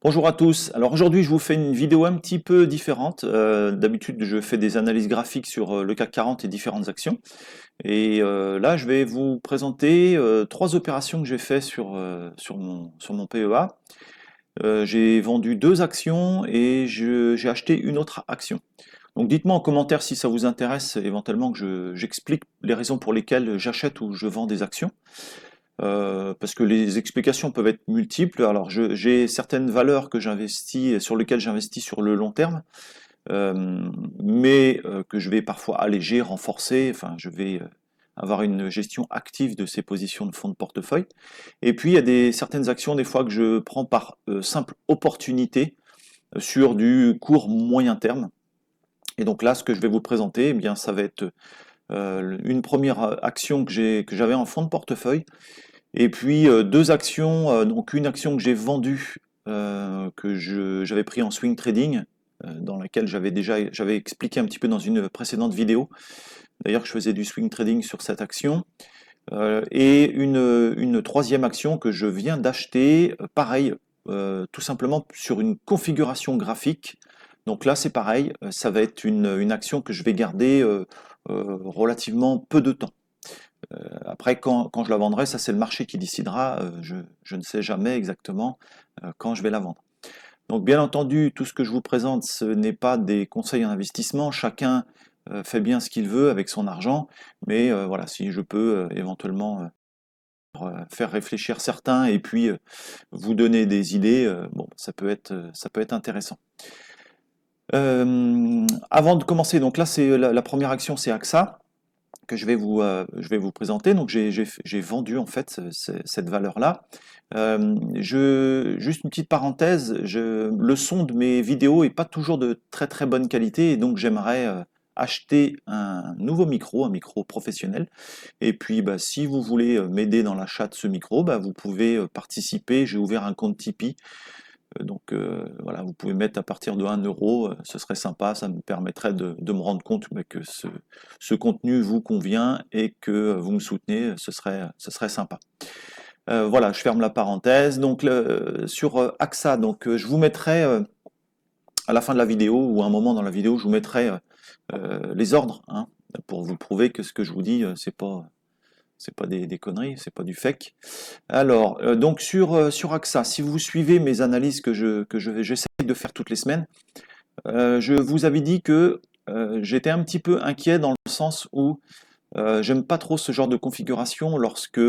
Bonjour à tous. Alors aujourd'hui, je vous fais une vidéo un petit peu différente. D'habitude, je fais des analyses graphiques sur le CAC 40 et différentes actions. Et là, je vais vous présenter trois opérations que j'ai fait sur mon PEA. J'ai vendu deux actions et j'ai acheté une autre action. Donc dites-moi en commentaire si ça vous intéresse éventuellement que j'explique les raisons pour lesquelles j'achète ou je vends des actions. Parce que les explications peuvent être multiples. Alors, j'ai certaines valeurs que j'investis, sur lesquelles j'investis sur le long terme, mais que je vais parfois alléger, renforcer. Enfin, je vais avoir une gestion active de ces positions de fonds de portefeuille. Et puis, il y a certaines actions, des fois, que je prends par simple opportunité sur du court moyen terme. Et donc là, ce que je vais vous présenter, eh bien, ça va être une première action que j'avais en fonds de portefeuille. Et puis deux actions, donc une action que j'ai vendue, que j'avais pris en swing trading, dans laquelle j'avais expliqué un petit peu dans une précédente vidéo. D'ailleurs, que je faisais du swing trading sur cette action. Et une troisième action que je viens d'acheter, pareil, tout simplement sur une configuration graphique. Donc là, c'est pareil, ça va être une action que je vais garder relativement peu de temps. Après, quand je la vendrai, ça c'est le marché qui décidera. Je ne sais jamais exactement quand je vais la vendre. Donc bien entendu, tout ce que je vous présente, ce n'est pas des conseils en investissement. Chacun fait bien ce qu'il veut avec son argent. Mais voilà, si je peux éventuellement faire réfléchir certains et puis vous donner des idées, bon, ça peut être intéressant. Avant de commencer, donc là c'est la première action, c'est AXA que je vais vous présenter. Donc j'ai vendu en fait cette valeur-là. Juste une petite parenthèse, le son de mes vidéos est pas toujours de très très bonne qualité et donc j'aimerais acheter un nouveau micro, un micro professionnel. Et puis bah, si vous voulez m'aider dans l'achat de ce micro, bah, vous pouvez participer. J'ai ouvert un compte Tipeee. Donc voilà, vous pouvez mettre à partir de 1 euro, ce serait sympa, ça me permettrait de me rendre compte que ce contenu vous convient et que vous me soutenez, ce serait sympa. Voilà, je ferme la parenthèse. Donc sur AXA, donc je vous mettrai à la fin de la vidéo ou à un moment dans la vidéo, je vous mettrai les ordres, hein, pour vous prouver que ce que je vous dis, c'est pas des conneries, c'est pas du fake. Alors, donc sur AXA, si vous suivez mes analyses j'essaie de faire toutes les semaines, je vous avais dit que j'étais un petit peu inquiet dans le sens où j'aime pas trop ce genre de configuration lorsque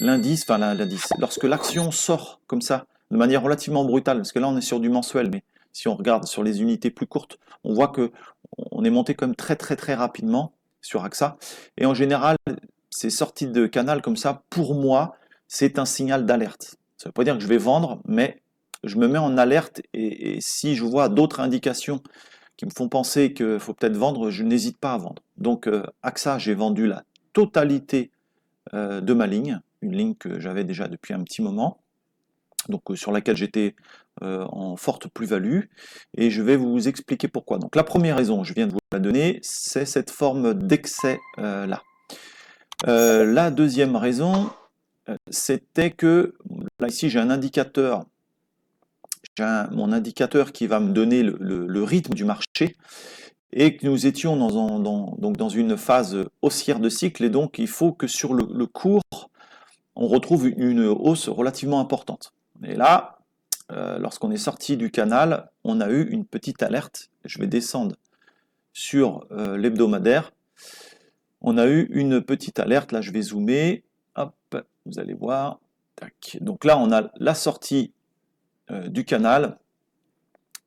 l'indice, enfin l'indice, lorsque l'action sort comme ça, de manière relativement brutale, parce que là on est sur du mensuel, mais si on regarde sur les unités plus courtes, on voit que on est monté quand même très très très rapidement sur AXA, et en général, ces sorties de canal comme ça, pour moi, c'est un signal d'alerte. Ça ne veut pas dire que je vais vendre, mais je me mets en alerte, et si je vois d'autres indications qui me font penser qu'il faut peut-être vendre, je n'hésite pas à vendre. Donc AXA, j'ai vendu la totalité de ma ligne, une ligne que j'avais déjà depuis un petit moment, donc sur laquelle j'étais en forte plus-value, et je vais vous expliquer pourquoi. Donc la première raison, je viens de vous la donner, c'est cette forme d'excès là. La deuxième raison, c'était que, là ici j'ai un indicateur, mon indicateur qui va me donner le rythme du marché, et que nous étions donc dans une phase haussière de cycle, et donc il faut que sur le court, on retrouve une hausse relativement importante. Et là, lorsqu'on est sorti du canal, on a eu une petite alerte. Je vais descendre sur l'hebdomadaire. On a eu une petite alerte, là je vais zoomer, hop, vous allez voir. Tac. Donc là, on a la sortie du canal,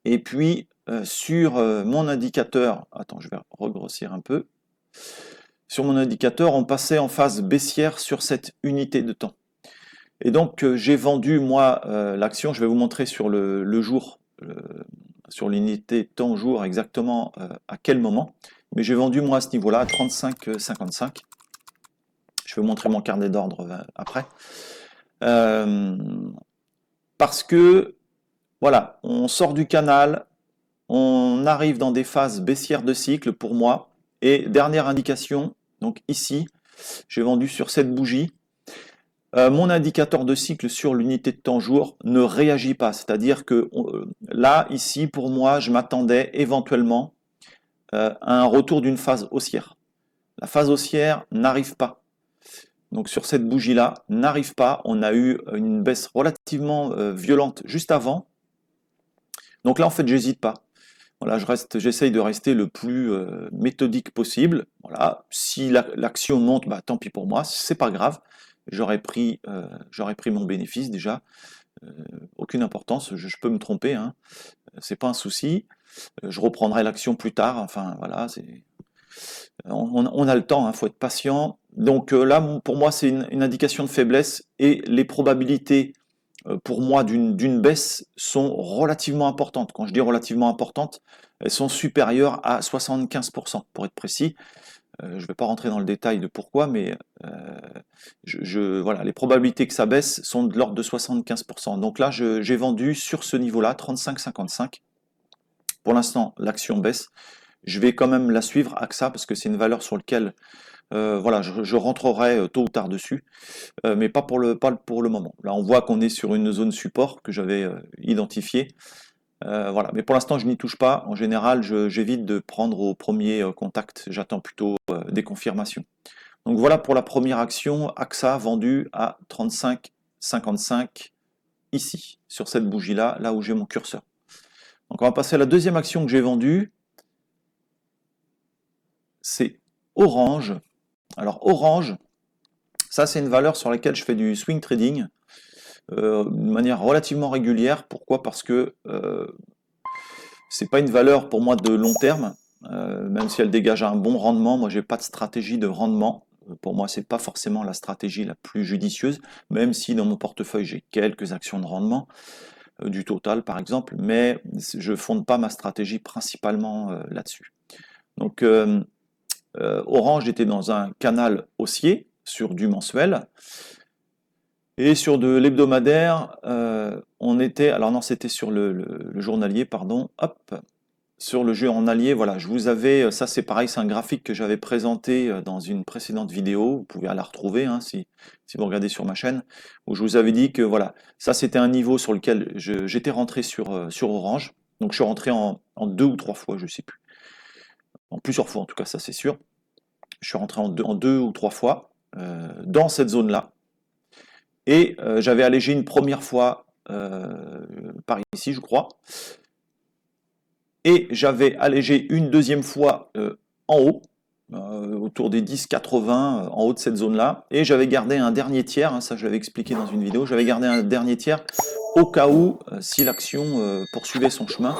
et puis sur mon indicateur, attends, je vais regrossir un peu. Sur mon indicateur, on passait en phase baissière sur cette unité de temps. Et donc j'ai vendu moi l'action, je vais vous montrer sur le jour, sur l'unité temps jour exactement à quel moment. Mais j'ai vendu moi à ce niveau-là à 35,55. Je vais vous montrer mon carnet d'ordre après. Parce que voilà, on sort du canal, on arrive dans des phases baissières de cycle pour moi. Et dernière indication, donc ici, j'ai vendu sur cette bougie. Mon indicateur de cycle sur l'unité de temps jour ne réagit pas. C'est-à-dire que là, ici, pour moi, je m'attendais éventuellement à un retour d'une phase haussière. La phase haussière n'arrive pas. Donc sur cette bougie-là, n'arrive pas. On a eu une baisse relativement violente juste avant. Donc là, en fait, j'hésite pas. Voilà, j'essaye de rester le plus méthodique possible. Voilà, si l'action monte, bah, tant pis pour moi, c'est pas grave. J'aurais pris mon bénéfice déjà. Aucune importance, je peux me tromper, hein. C'est pas un souci. Je reprendrai l'action plus tard. Enfin voilà, on a le temps, hein, faut être patient. Donc là, pour moi, c'est une indication de faiblesse et les probabilités pour moi d'une baisse sont relativement importantes. Quand je dis relativement importantes, elles sont supérieures à 75% pour être précis. Je ne vais pas rentrer dans le détail de pourquoi, mais voilà, les probabilités que ça baisse sont de l'ordre de 75%. Donc là, j'ai vendu sur ce niveau-là, 35,55. Pour l'instant, l'action baisse. Je vais quand même la suivre, AXA, parce que c'est une valeur sur laquelle voilà, je rentrerai tôt ou tard dessus, mais pas pour le moment. Là, on voit qu'on est sur une zone support que j'avais identifiée. Voilà, mais pour l'instant, je n'y touche pas. En général, j'évite de prendre au premier contact. J'attends plutôt des confirmations. Donc voilà pour la première action, AXA vendu à 35,55 ici, sur cette bougie-là, là où j'ai mon curseur. Donc on va passer à la deuxième action que j'ai vendue. C'est Orange. Alors Orange, ça c'est une valeur sur laquelle je fais du swing trading de manière relativement régulière. Pourquoi? Parce que c'est pas une valeur pour moi de long terme, même si elle dégage un bon rendement. Moi, j'ai pas de stratégie de rendement. Pour moi, c'est pas forcément la stratégie la plus judicieuse, même si dans mon portefeuille j'ai quelques actions de rendement, du total par exemple, mais je fonde pas ma stratégie principalement là-dessus. Donc Orange était dans un canal haussier sur du mensuel. Et sur de l'hebdomadaire, on était, alors non, c'était sur le journalier, pardon, hop, sur le journalier, voilà, je vous avais, ça c'est pareil, c'est un graphique que j'avais présenté dans une précédente vidéo, vous pouvez la retrouver hein, si vous regardez sur ma chaîne, où je vous avais dit que voilà, ça c'était un niveau sur lequel j'étais rentré sur Orange, donc je suis rentré en 2 ou 3 fois, je sais plus, en plusieurs fois en tout cas, ça c'est sûr, je suis rentré en deux ou 3 fois dans cette zone-là, et j'avais allégé une première fois par ici, je crois. Et j'avais allégé une deuxième fois en haut, autour des 10,80 en haut de cette zone-là. Et j'avais gardé un dernier tiers, hein, ça je l'avais expliqué dans une vidéo, j'avais gardé un dernier tiers au cas où, si l'action poursuivait son chemin.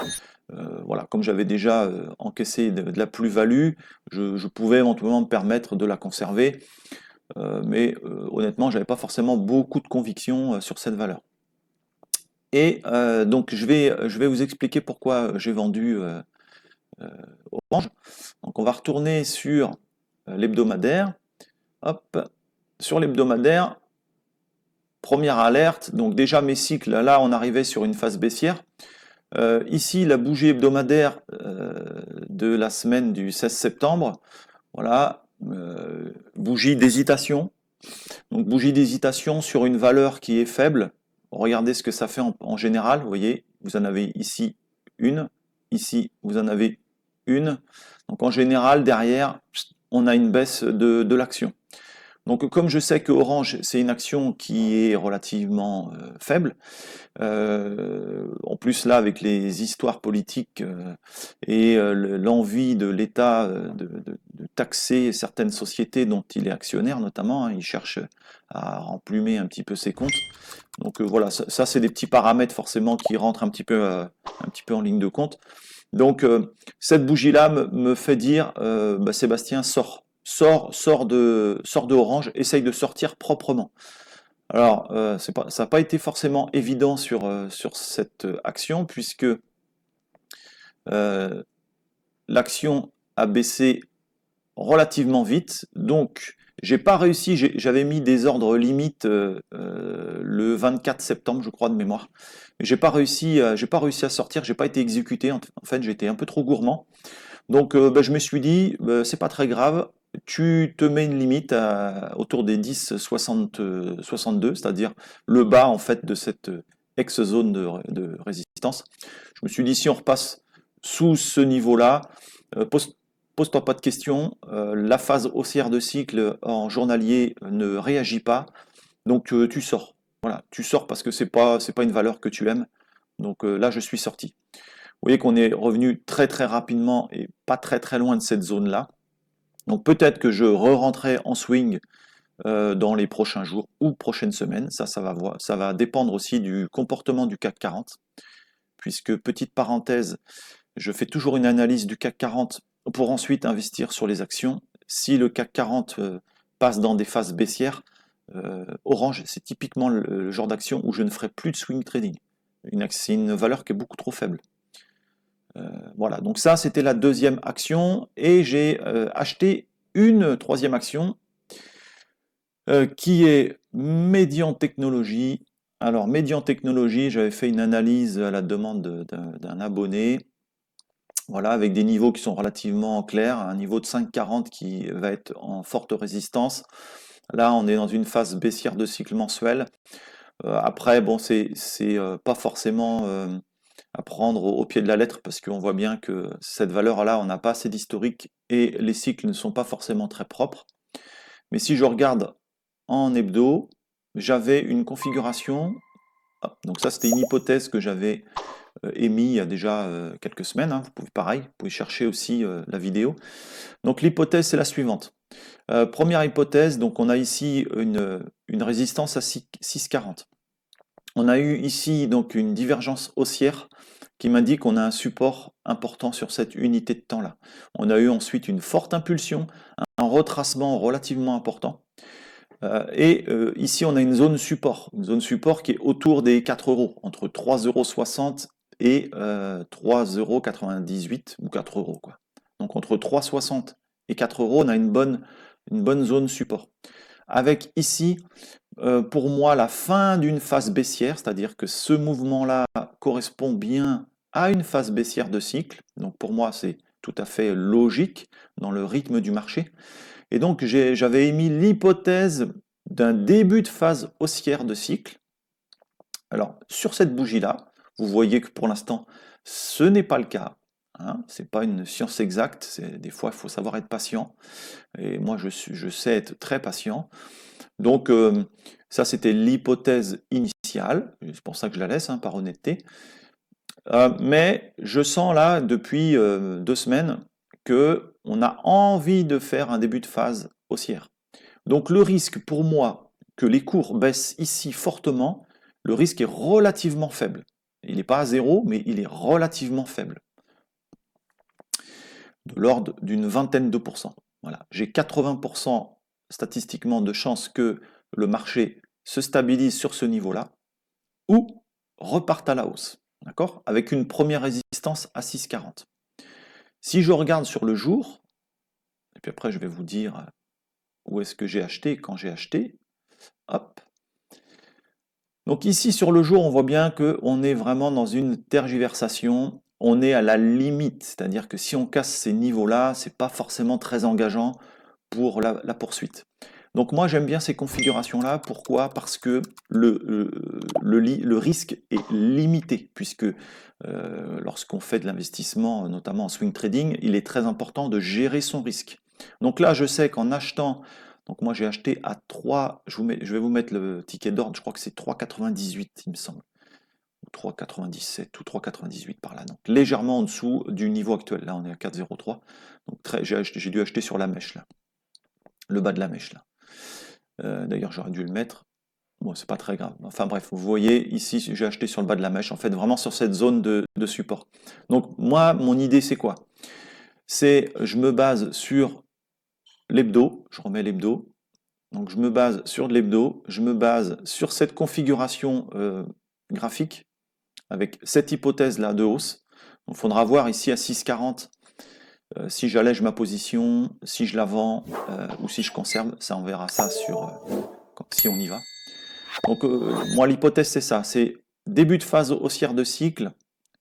Voilà, comme j'avais déjà encaissé de la plus-value, je pouvais éventuellement me permettre de la conserver. Mais honnêtement, j'avais pas forcément beaucoup de conviction sur cette valeur. Et donc je vais vous expliquer pourquoi j'ai vendu Orange. Donc on va retourner sur l'hebdomadaire. Hop, sur l'hebdomadaire, première alerte. Donc déjà mes cycles, là on arrivait sur une phase baissière. Ici la bougie hebdomadaire de la semaine du 16 septembre. Voilà, bougie d'hésitation. Donc bougie d'hésitation sur une valeur qui est faible. Regardez ce que ça fait en général. Vous voyez, vous en avez ici une, ici vous en avez une. Donc en général, derrière, on a une baisse de l'action. Donc comme je sais que Orange, c'est une action qui est relativement faible, en plus là avec les histoires politiques et l'envie de l'État de taxer certaines sociétés dont il est actionnaire notamment, hein, il cherche à remplumer un petit peu ses comptes. Donc voilà, ça c'est des petits paramètres forcément qui rentrent un petit peu en ligne de compte. Donc cette bougie-là me fait dire, bah, Sébastien, sors de Orange, essaye de sortir proprement. Alors, ça n'a pas été forcément évident sur cette action, puisque l'action a baissé relativement vite. Donc, j'ai pas réussi, j'avais mis des ordres limites le 24 septembre, je crois, de mémoire. Mais j'ai pas réussi à sortir, j'ai pas été exécuté. En fait, j'étais un peu trop gourmand. Donc, bah, je me suis dit, c'est pas très grave. tu te mets une limite autour des 62, c'est-à-dire le bas en fait de cette ex-zone de résistance. Je me suis dit, si on repasse sous ce niveau-là, pose-toi pas de questions. La phase haussière de cycle en journalier ne réagit pas, donc tu sors. Voilà, tu sors parce que c'est pas une valeur que tu aimes. Donc là, je suis sorti. Vous voyez qu'on est revenu très très rapidement et pas très très loin de cette zone-là. Donc peut-être que je re-rentrerai en swing dans les prochains jours ou prochaines semaines. Ça va dépendre aussi du comportement du CAC 40. Puisque, petite parenthèse, je fais toujours une analyse du CAC 40 pour ensuite investir sur les actions. Si le CAC 40 passe dans des phases baissières, Orange, c'est typiquement le genre d'action où je ne ferai plus de swing trading. C'est une valeur qui est beaucoup trop faible. Voilà, donc ça c'était la deuxième action et j'ai acheté une troisième action qui est Median Technologies. Alors Median Technologies, j'avais fait une analyse à la demande d'un abonné, voilà, avec des niveaux qui sont relativement clairs, un niveau de 5,40 qui va être en forte résistance. Là, on est dans une phase baissière de cycle mensuel. Après, bon, c'est pas forcément à prendre au pied de la lettre parce qu'on voit bien que cette valeur-là, on n'a pas assez d'historique et les cycles ne sont pas forcément très propres. Mais si je regarde en hebdo, j'avais une configuration, donc ça c'était une hypothèse que j'avais émis il y a déjà quelques semaines, hein. Vous pouvez chercher aussi la vidéo. Donc l'hypothèse c'est la suivante. Première hypothèse, donc on a ici une résistance à 6,40. On a eu ici donc une divergence haussière qui m'indique qu'on a un support important sur cette unité de temps là. On a eu ensuite une forte impulsion, un retracement relativement important. Ici on a une zone support qui est autour des 4 euros, entre 3,60 € et 3,98 € ou 4 euros quoi. Donc entre 3,60 et 4 euros, on a une bonne zone support. Avec ici, pour moi, la fin d'une phase baissière, c'est-à-dire que ce mouvement-là correspond bien à une phase baissière de cycle. Donc pour moi, c'est tout à fait logique dans le rythme du marché. Et donc j'avais émis l'hypothèse d'un début de phase haussière de cycle. Alors sur cette bougie-là, vous voyez que pour l'instant, ce n'est pas le cas. Hein, c'est pas une science exacte. Des fois, il faut savoir être patient. Et moi, je sais être très patient. Donc ça, c'était l'hypothèse initiale. C'est pour ça que je la laisse, hein, par honnêteté. Mais je sens là, depuis 2 semaines, que on a envie de faire un début de phase haussière. Donc le risque pour moi que les cours baissent ici fortement, le risque est relativement faible. Il n'est pas à zéro, mais il est relativement faible. De l'ordre d'une vingtaine de pourcents. Voilà. J'ai 80% statistiquement de chances que le marché se stabilise sur ce niveau-là ou reparte à la hausse. D'accord? Avec une première résistance à 6,40. Si je regarde sur le jour, et puis après je vais vous dire où est-ce que j'ai acheté, quand j'ai acheté, hop. Donc ici sur le jour, on voit bien qu'on est vraiment dans une tergiversation, on est à la limite, c'est-à-dire que si on casse ces niveaux-là, c'est pas forcément très engageant pour la poursuite. Donc moi j'aime bien ces configurations-là, pourquoi? Parce que le risque est limité, puisque lorsqu'on fait de l'investissement, notamment en swing trading, il est très important de gérer son risque. Donc là je sais qu'en achetant, donc moi j'ai acheté à 3, je vais vous mettre le ticket d'ordre, je crois que c'est 3,98 il me semble, ou 3,97 ou 3,98 par là, donc légèrement en dessous du niveau actuel, là on est à 4,03, donc j'ai dû acheter sur la mèche là, le bas de la mèche là. D'ailleurs, j'aurais dû le mettre. Bon, c'est pas très grave. Enfin bref, vous voyez, ici, j'ai acheté sur le bas de la mèche, en fait, vraiment sur cette zone de support. Donc, moi, mon idée, c'est quoi? C'est, je me base sur l'hebdo, je remets l'hebdo. Donc, je me base sur de l'hebdo, je me base sur cette configuration graphique, avec cette hypothèse-là de hausse. Donc, il faudra voir ici à 6,40 si j'allège ma position, si je la vends ou si je conserve. Ça, on verra ça si on y va. Donc moi l'hypothèse c'est ça, c'est début de phase haussière de cycle,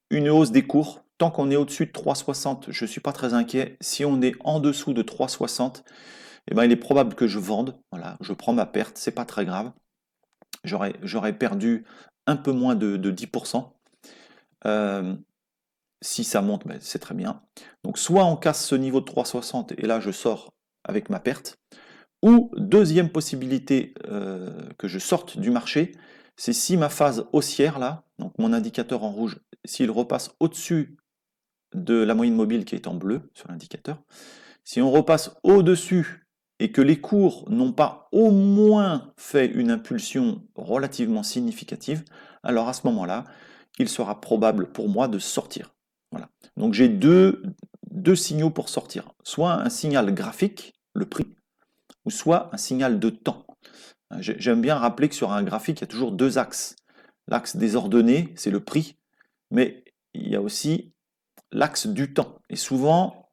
une hausse des cours, tant qu'on est au-dessus de 3,60, je ne suis pas très inquiet. Si on est en dessous de 3,60, eh ben, il est probable que je vende. Voilà, je prends ma perte, c'est pas très grave. J'aurais perdu un peu moins de 10%. Si ça monte, ben, c'est très bien. Donc soit on casse ce niveau de 3,60 et là je sors avec ma perte. Ou deuxième possibilité que je sorte du marché, c'est si ma phase haussière là, donc mon indicateur en rouge, s'il repasse au-dessus de la moyenne mobile qui est en bleu sur l'indicateur, si on repasse au-dessus et que les cours n'ont pas au moins fait une impulsion relativement significative, alors à ce moment-là, il sera probable pour moi de sortir. Voilà. Donc j'ai deux signaux pour sortir. Soit un signal graphique, le prix, ou soit un signal de temps. J'aime bien rappeler que sur un graphique, il y a toujours deux axes. L'axe des ordonnées, c'est le prix, mais il y a aussi l'axe du temps. Et souvent,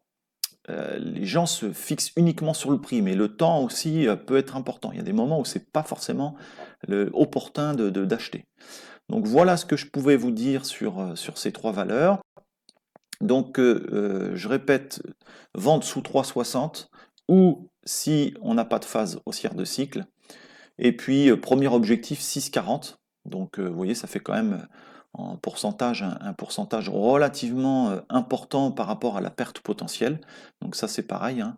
les gens se fixent uniquement sur le prix, mais le temps aussi peut être important. Il y a des moments où c'est pas forcément opportun d'acheter. Donc voilà ce que je pouvais vous dire sur ces trois valeurs. Donc je répète, vente sous 3,60 ou si on n'a pas de phase haussière de cycle. Et puis premier objectif 6,40. Donc vous voyez, ça fait quand même en pourcentage un pourcentage relativement important par rapport à la perte potentielle. Donc ça c'est pareil, hein.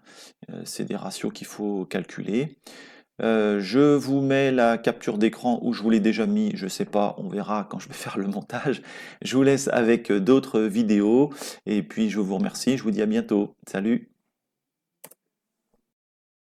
C'est des ratios qu'il faut calculer. Je vous mets la capture d'écran où je vous l'ai déjà mis, je sais pas, on verra quand je vais faire le montage. Je vous laisse avec d'autres vidéos et puis je vous remercie, je vous dis à bientôt. Salut!